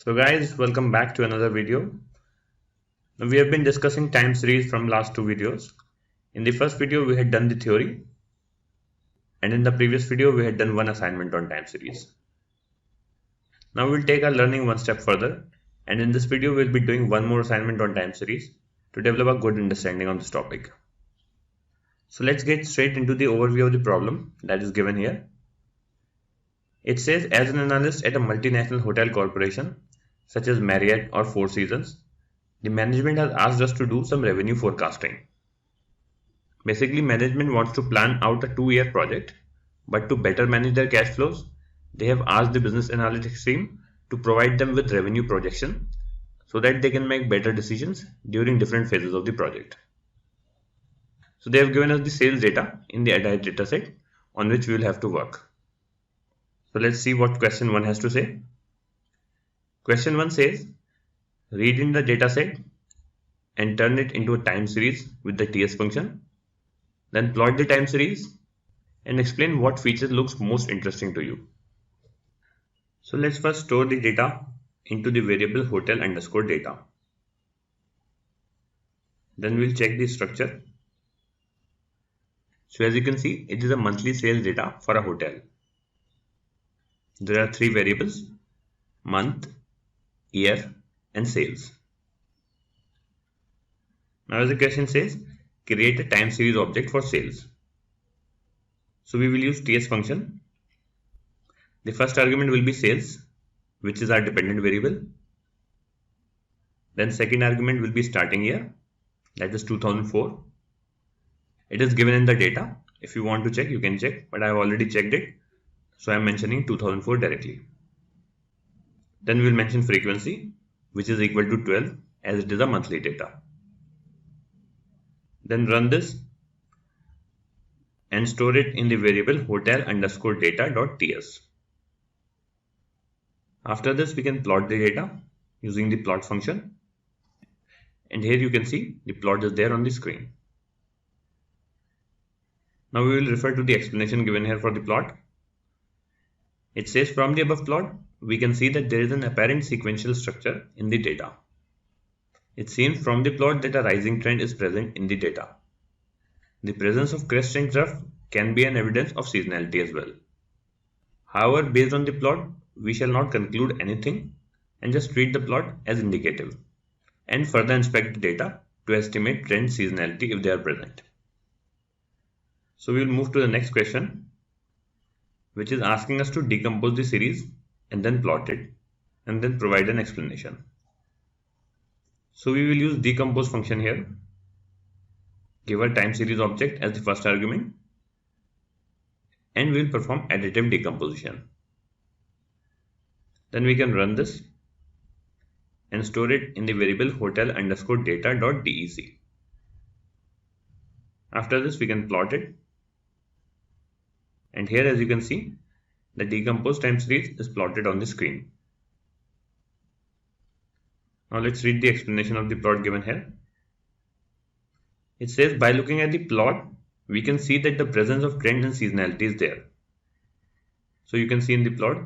So guys, welcome back to another video. Now we have been discussing time series from last two videos. In the first video we had done the theory, and in the previous video we had done one assignment on time series. Now we'll take our learning one step further, and in this video we'll be doing one more assignment on time series to develop a good understanding on this topic. So let's get straight into the overview of the problem that is given here. It says, as an analyst at a multinational hotel corporation such as Marriott or Four Seasons, the management has asked us to do some revenue forecasting. Basically, management wants to plan out a 2-year project, but to better manage their cash flows, they have asked the business analytics team to provide them with revenue projection so that they can make better decisions during different phases of the project. So they have given us the sales data in the attached dataset on which we will have to work. So let's see what question 1 has to say. Question 1 says, read in the dataset and turn it into a time series with the TS function. Then plot the time series and explain what feature looks most interesting to you. So let's first store the data into the variable hotel underscore data. Then we'll check the structure. So as you can see, it is a monthly sales data for a hotel. There are 3 variables: month, year, and sales. Now as the question says, create a time series object for sales. So we will use TS function. The first argument will be sales, which is our dependent variable. Then second argument will be starting year, that is 2004. It is given in the data. If you want to check, you can check, but I have already checked it, so I am mentioning 2004 directly. Then we will mention frequency, which is equal to 12, as it is a monthly data. Then run this and store it in the variable hotel underscore data.ts. After this, we can plot the data using the plot function. And here you can see the plot is there on the screen. Now we will refer to the explanation given here for the plot. It says, from the above plot, we can see that there is an apparent sequential structure in the data. It seems from the plot that a rising trend is present in the data. The presence of crest and trough can be an evidence of seasonality as well. However, based on the plot, we shall not conclude anything and just treat the plot as indicative and further inspect the data to estimate trend seasonality if they are present. So we will move to the next question, which is asking us to decompose the series and then plot it and then provide an explanation. So we will use decompose function here. Give a time series object as the first argument and we will perform additive decomposition. Then we can run this and store it in the variable hotel underscore data.dec. After this, we can plot it. And here, as you can see, the decomposed time series is plotted on the screen. Now let's read the explanation of the plot given here. It says, by looking at the plot, we can see that the presence of trend and seasonality is there. So you can see in the plot,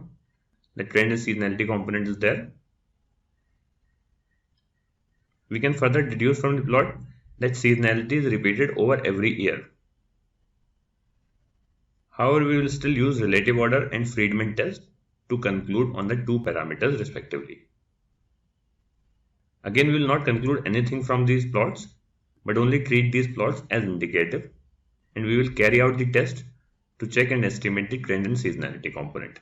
the trend and seasonality component is there. We can further deduce from the plot that seasonality is repeated over every year. However, we will still use relative order and Friedman test to conclude on the 2 parameters respectively. Again, we will not conclude anything from these plots, but only treat these plots as indicative, and we will carry out the test to check and estimate the trend and seasonality component.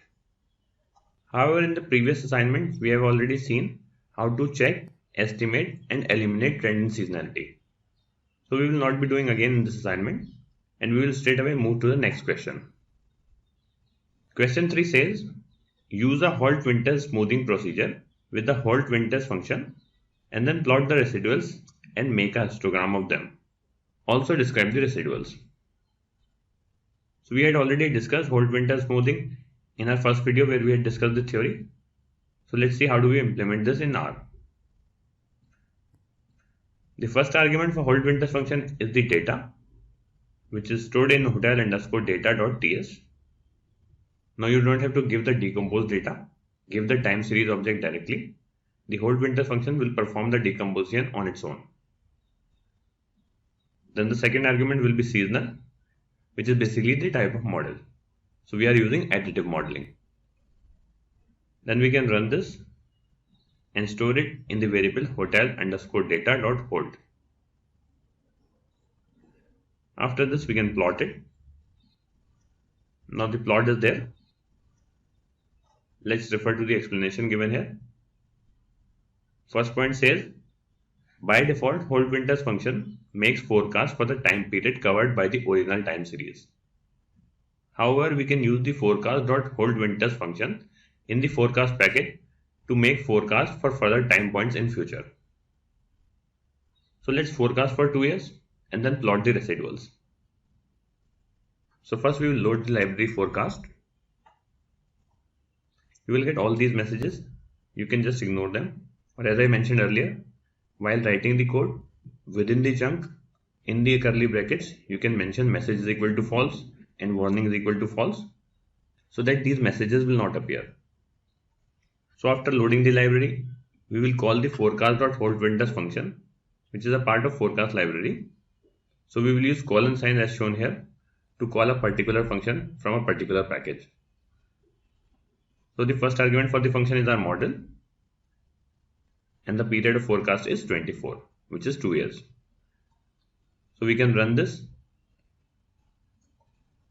However, in the previous assignment, we have already seen how to check, estimate, and eliminate trend and seasonality. So we will not be doing again in this assignment, and we will straight away move to the next question. Question 3 says, use a Holt-Winters smoothing procedure with the Holt-Winters function and then plot the residuals and make a histogram of them. Also describe the residuals. So we had already discussed Holt-Winters smoothing in our first video where we had discussed the theory. So let's see how do we implement this in R. The first argument for Holt-Winters function is the data, which is stored in hotel underscore data.ts. Now you don't have to give the decomposed data, give the time series object directly. the hold winters function will perform the decomposition on its own. Then the second argument will be seasonal, which is basically the type of model. So we are using additive modeling. Then we can run this and store it in the variable hotel_data.hold. After this, we can plot it. Now the plot is there. Let's refer to the explanation given here. First point says, by default, hold winters function makes forecast for the time period covered by the original time series. However, we can use the forecast.holdWinters function in the forecast packet to make forecast for further time points in future. So let's forecast for 2 years and then plot the residuals. So first we will load the library forecast. You will get all these messages. You can just ignore them. Or as I mentioned earlier, while writing the code, within the chunk, in the curly brackets, you can mention message is equal to false and warning is equal to false, so that these messages will not appear. So after loading the library, we will call the forecast.holdWinters function, which is a part of forecast library. So we will use colon sign as shown here to call a particular function from a particular package. So the first argument for the function is our model, and the period of forecast is 24, which is 2 years. So we can run this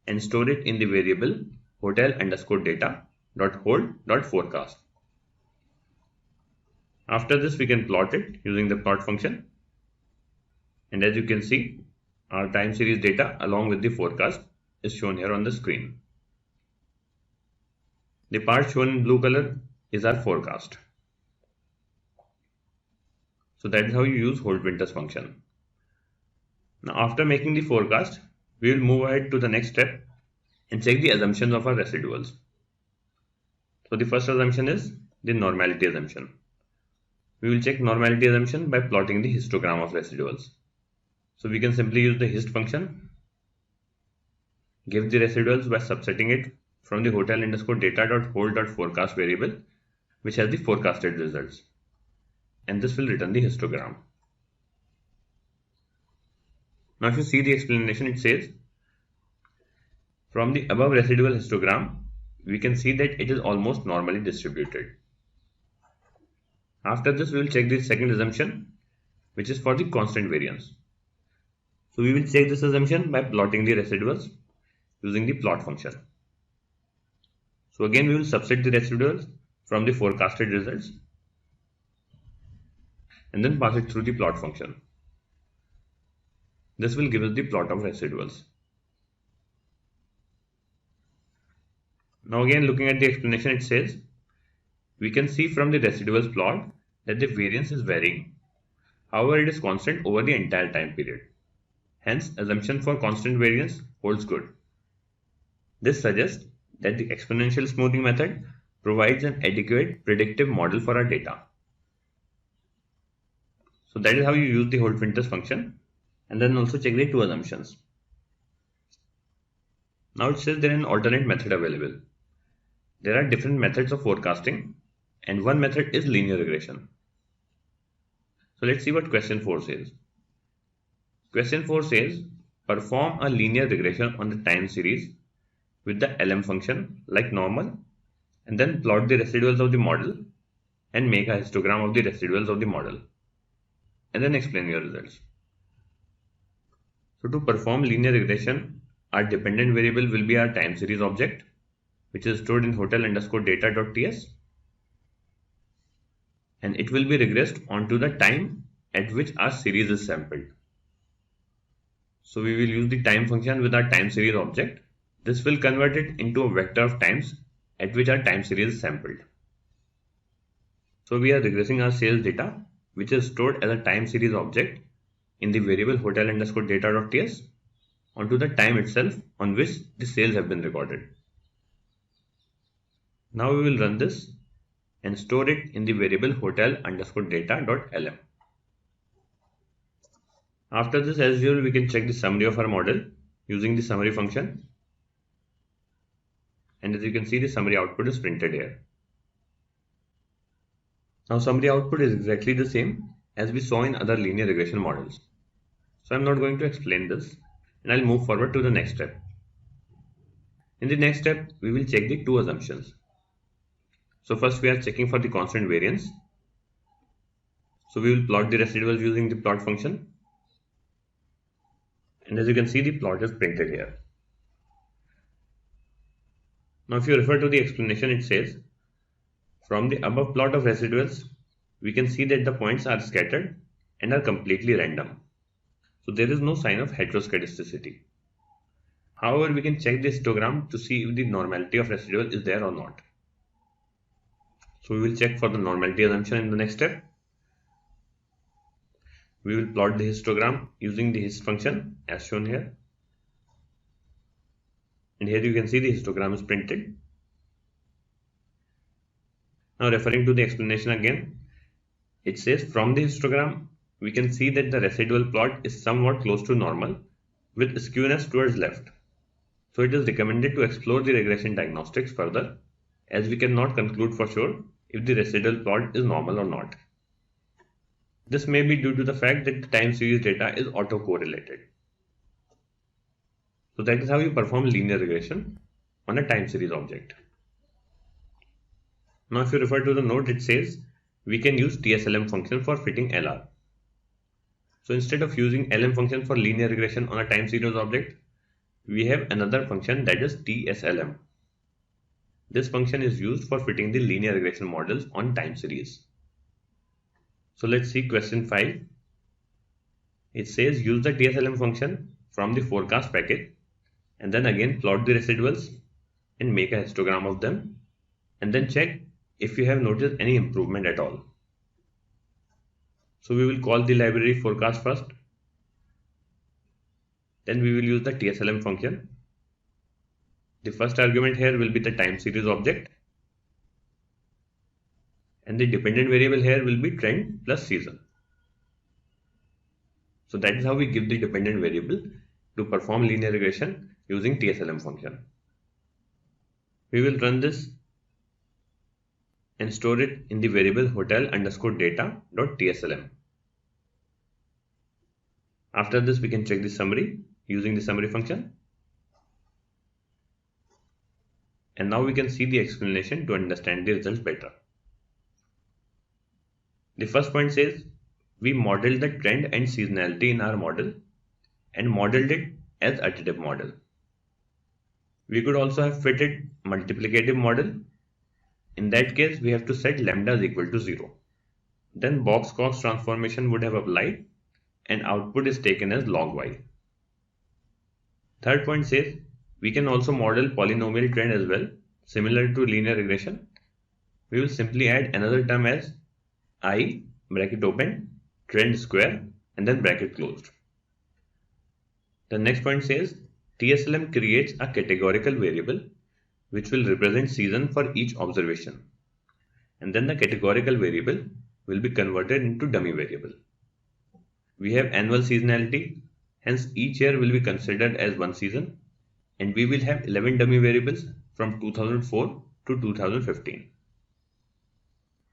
and store it in the variable hotel_data.hold.forecast. After this, we can plot it using the plot function. And as you can see, our time series data along with the forecast is shown here on the screen. The part shown in blue color is our forecast. So that is how you use hold winters function. Now after making the forecast, we will move ahead to the next step and check the assumptions of our residuals. So the first assumption is the normality assumption. We will check normality assumption by plotting the histogram of residuals. So we can simply use the hist function, give the residuals by subsetting it from the hotel_data.hold.forecast variable, which has the forecasted results, and this will return the histogram. Now if you see the explanation, it says, from the above residual histogram, we can see that it is almost normally distributed. After this, we will check the second assumption, which is for the constant variance. So we will check this assumption by plotting the residuals using the plot function. So again, we will subset the residuals from the forecasted results and then pass it through the plot function. This will give us the plot of residuals. Now again, looking at the explanation, it says, we can see from the residuals plot that the variance is varying. However, it is constant over the entire time period. Hence, assumption for constant variance holds good. This suggests that the exponential smoothing method provides an adequate predictive model for our data. So that is how you use the hold winters function, and then also check the two assumptions. Now it says there is an alternate method available. There are different methods of forecasting, and one method is linear regression. So let's see what question 4 says. Question 4 says, perform a linear regression on the time series with the LM function like normal, and then plot the residuals of the model and make a histogram of the residuals of the model, and then explain your results. So to perform linear regression, our dependent variable will be our time series object, which is stored in hotel_data.ts, and it will be regressed onto the time at which our series is sampled. So we will use the time function with our time series object. This will convert it into a vector of times at which our time series is sampled. So we are regressing our sales data, which is stored as a time series object in the variable hotel_data.ts onto the time itself on which the sales have been recorded. Now we will run this and store it in the variable hotel_data.lm. After this, as usual, we can check the summary of our model using the summary function. And as you can see, the summary output is printed here. Now summary output is exactly the same as we saw in other linear regression models. So I'm not going to explain this, and I'll move forward to the next step. In the next step, we will check the two assumptions. So first we are checking for the constant variance. So we will plot the residuals using the plot function. And as you can see, the plot is printed here. Now if you refer to the explanation, it says, from the above plot of residuals, we can see that the points are scattered and are completely random. So there is no sign of heteroscedasticity. However, we can check the histogram to see if the normality of residual is there or not. So we will check for the normality assumption in the next step. We will plot the histogram using the hist function as shown here. And here you can see the histogram is printed. Now referring to the explanation again, it says from the histogram, we can see that the residual plot is somewhat close to normal with skewness towards left. So it is recommended to explore the regression diagnostics further, as we cannot conclude for sure if the residual plot is normal or not. This may be due to the fact that the time series data is autocorrelated. So that is how you perform linear regression on a time series object. Now if you refer to the note, it says we can use TSLM function for fitting LR. So instead of using LM function for linear regression on a time series object, we have another function that is TSLM. This function is used for fitting the linear regression models on time series. So let's see question 5. It says use the TSLM function from the forecast package and then again plot the residuals and make a histogram of them and then check if you have noticed any improvement at all. So we will call the library forecast first. Then we will use the TSLM function. The first argument here will be the time series object. And the dependent variable here will be trend plus season. So that is how we give the dependent variable to perform linear regression using TSLM function. We will run this and store it in the variable hotel_data.tslm. After this, we can check the summary using the summary function. And now we can see the explanation to understand the results better. The first point says we modeled the trend and seasonality in our model and modeled it as additive model. We could also have fitted multiplicative model. In that case, we have to set lambda is equal to 0. Then Box-Cox transformation would have applied and output is taken as log y. Third point says we can also model polynomial trend as well, similar to linear regression. We will simply add another term as I bracket open trend square and then bracket closed. The next point says TSLM creates a categorical variable which will represent season for each observation, and then the categorical variable will be converted into dummy variable. We have annual seasonality, hence each year will be considered as one season, and we will have 11 dummy variables from 2004 to 2015.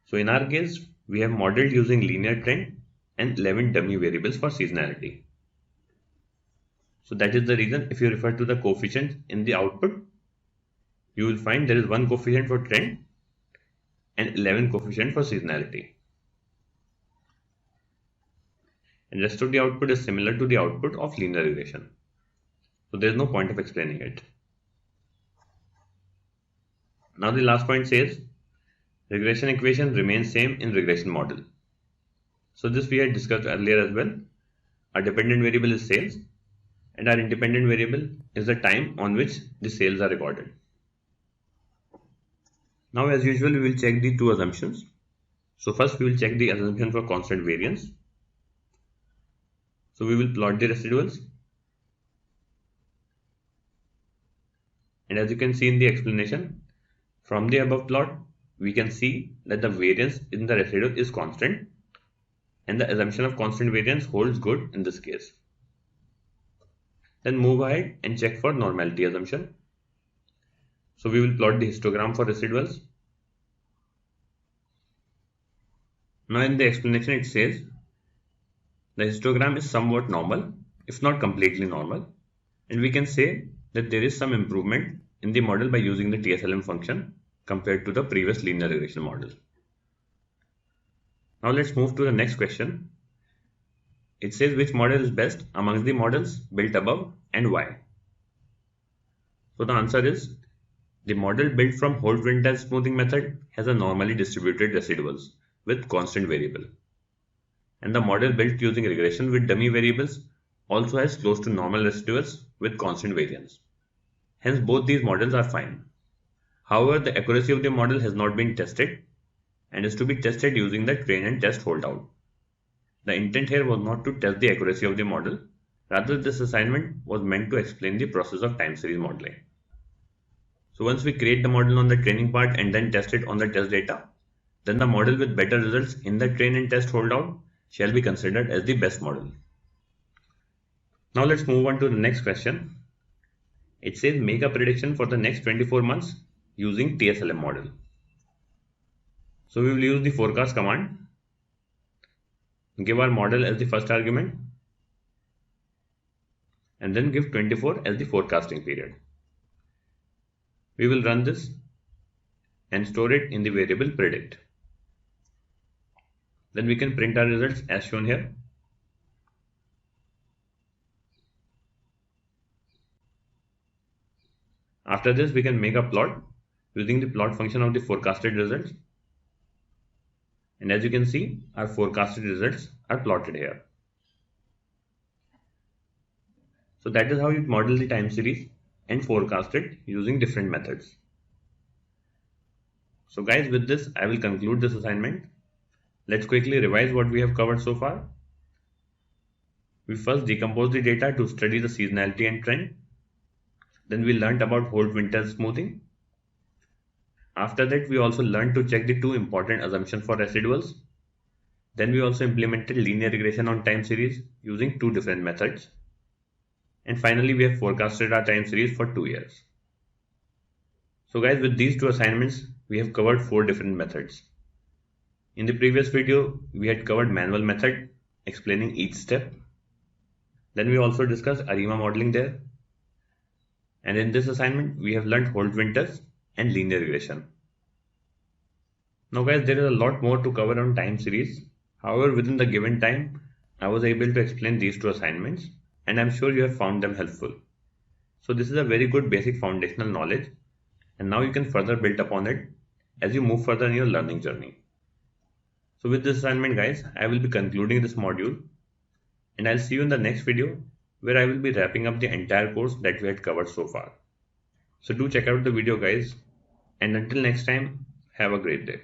So in our case, we have modeled using linear trend and 11 dummy variables for seasonality. So that is the reason if you refer to the coefficients in the output, you will find there is one coefficient for trend and 11 coefficient for seasonality. And rest of the output is similar to the output of linear regression. So there is no point of explaining it. Now the last point says regression equation remains same in regression model. So this we had discussed earlier as well. Our dependent variable is sales and our independent variable is the time on which the sales are recorded. Now as usual, we will check the two assumptions. So first we will check the assumption for constant variance. So we will plot the residuals. And as you can see in the explanation, from the above plot, we can see that the variance in the residual is constant and the assumption of constant variance holds good in this case. Then move ahead and check for normality assumption. So we will plot the histogram for residuals. Now in the explanation it says the histogram is somewhat normal, if not completely normal, and we can say that there is some improvement in the model by using the TSLM function compared to the previous linear regression model. Now let's move to the next question. It says which model is best amongst the models built above and why. So the answer is the model built from Holt-Winters smoothing method has a normally distributed residuals with constant variable. And the model built using regression with dummy variables also has close to normal residuals with constant variance. Hence both these models are fine. However, the accuracy of the model has not been tested and is to be tested using the train and test holdout. The intent here was not to test the accuracy of the model, rather this assignment was meant to explain the process of time series modeling. So once we create the model on the training part and then test it on the test data, then the model with better results in the train and test holdout shall be considered as the best model. Now let's move on to the next question. It says make a prediction for the next 24 months using TSLM model. So we will use the forecast command, give our model as the first argument, and then give 24 as the forecasting period. We will run this and store it in the variable predict. Then we can print our results as shown here. After this, we can make a plot using the plot function of the forecasted results. And as you can see, our forecasted results are plotted here. So that is how you model the time series and forecast it using different methods. So guys, with this, I will conclude this assignment. Let's quickly revise what we have covered so far. We first decomposed the data to study the seasonality and trend. Then we learned about Holt-Winters smoothing. After that, we also learned to check the two important assumptions for residuals. Then we also implemented linear regression on time series using two different methods. And finally, we have forecasted our time series for 2 years. So guys, with these two assignments, we have covered 4 different methods. In the previous video, we had covered manual method, explaining each step. Then we also discussed ARIMA modeling there. And in this assignment, we have learned Holt-Winters and linear regression. Now guys, there is a lot more to cover on time series. However, within the given time, I was able to explain these two assignments, and I'm sure you have found them helpful. So this is a very good basic foundational knowledge, and now you can further build upon it as you move further in your learning journey. So with this assignment guys, I will be concluding this module, and I'll see you in the next video where I will be wrapping up the entire course that we had covered so far. So do check out the video guys, and until next time, have a great day.